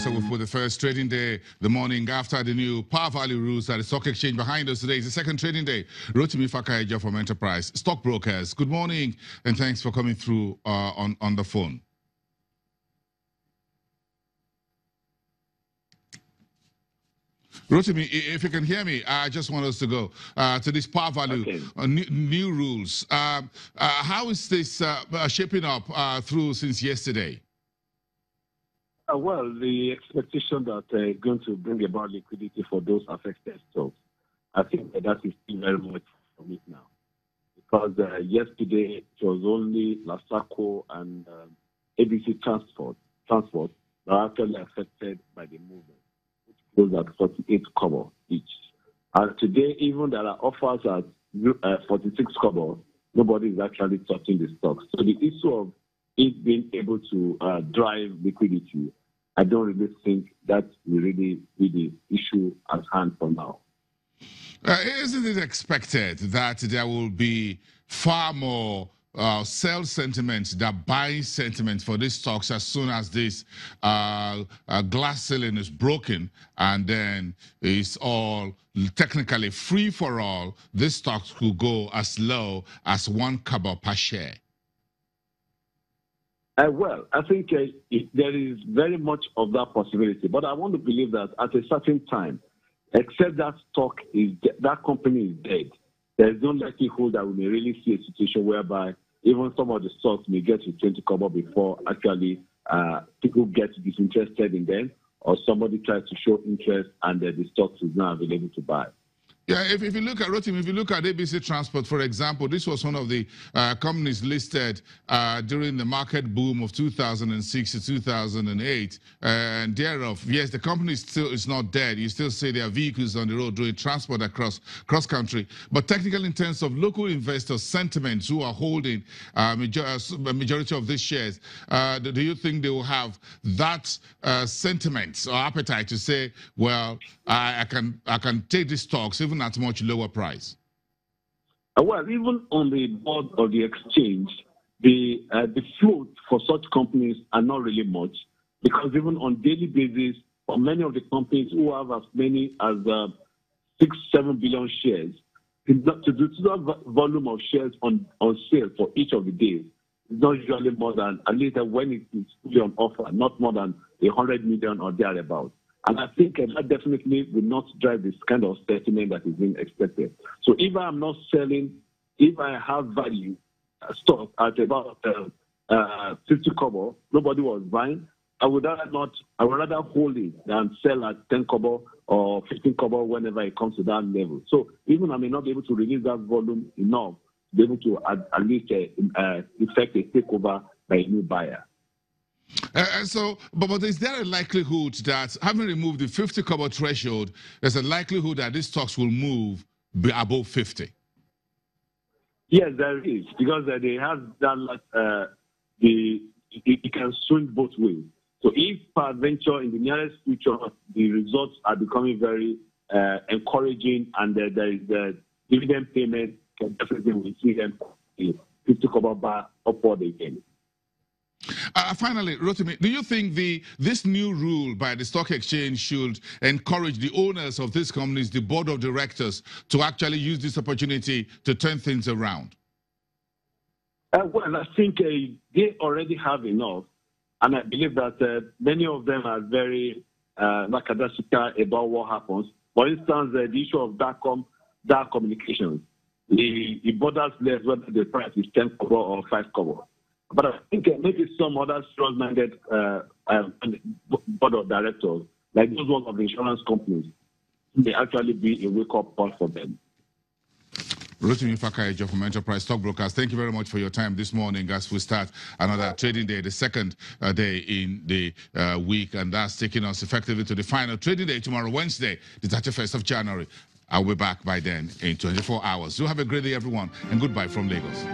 also, for the first trading day, the morning after the new power value rules at the stock exchange behind us today is the second trading day. Rotimi Fakayeja from Enterprise Stockbrokers. Good morning, and thanks for coming through on the phone. Rotimi, if you can hear me, I just want us to go to this power value new rules. How is this shaping up through since yesterday? Well, the expectation that they're going to bring about liquidity for those affected stocks, I think that is still very much from it now. Because yesterday it was only Lasaco and ABC Transport that are actually affected by the movement, which goes at 48 kobo each. And today, even there are offers at 46 kobo, nobody is actually touching the stocks. So the issue of it being able to drive liquidity, I don't really think that will really be the issue at hand for now. Isn't it expected that there will be far more sell sentiment than buying sentiment for these stocks as soon as this glass ceiling is broken, and then it's all technically free for all? These stocks could go as low as 1 kobo per share. Well, I think there is very much of that possibility, but I want to believe that at a certain time, except that that company is dead, there is no likelihood that we may really see a situation whereby even some of the stocks may get to 20 kobo before actually people get disinterested in them, or somebody tries to show interest and the stocks is not available to buy. Yeah, if you look at Rotimi, if you look at ABC Transport, for example, this was one of the companies listed during the market boom of 2006 to 2008. And thereof, yes, the company still is not dead. You still see there are vehicles on the road doing transport across country. But technically, in terms of local investors' sentiments who are holding a majority of these shares, do you think they will have that sentiment or appetite to say, well, I can take these stocks even at much lower price? Well, even on the board of the exchange, the float for such companies are not really much, because even on daily basis, for many of the companies who have as many as 6-7 billion shares, to do that volume of shares on sale for each of the days is not usually more than, at least when it is fully on offer, not more than 100 million or thereabouts. And I think that definitely will not drive this kind of sentiment that is being expected. So if I'm not selling, if I have value stock at about 50 kobo, nobody was buying, I would rather hold it than sell at 10 kobo or 15 kobo whenever it comes to that level. So even I may not be able to release that volume enough to be able to at least effect a takeover by a new buyer. But is there a likelihood that, having removed the 50 kobo threshold, there's a likelihood that these stocks will move above 50? Yes, there is, because they have that, it can swing both ways. So if peradventure in the nearest future, the results are becoming very encouraging, and there is the dividend payment, definitely we see them 50 kobo bar upward again. Finally, Rotimi, do you think this new rule by the stock exchange should encourage the owners of these companies, the board of directors, to actually use this opportunity to turn things around? Well, I think they already have enough, and I believe that many of them are very lackadaisical about what happens. For instance, the issue of dark communications, it bothers less whether the price is 10 kobo or 5 kobo. But I think maybe some other strong-minded board of directors, like those ones of the insurance companies, may actually be a wake-up call for them. Rotimi Fakayeja from Enterprise Stockbrokers, thank you very much for your time this morning as we start another trading day, the second day in the week, and that's taking us effectively to the final trading day tomorrow, Wednesday, the 31st of January. I'll be back by then in 24 hours. Do have a great day, everyone, and goodbye from Lagos.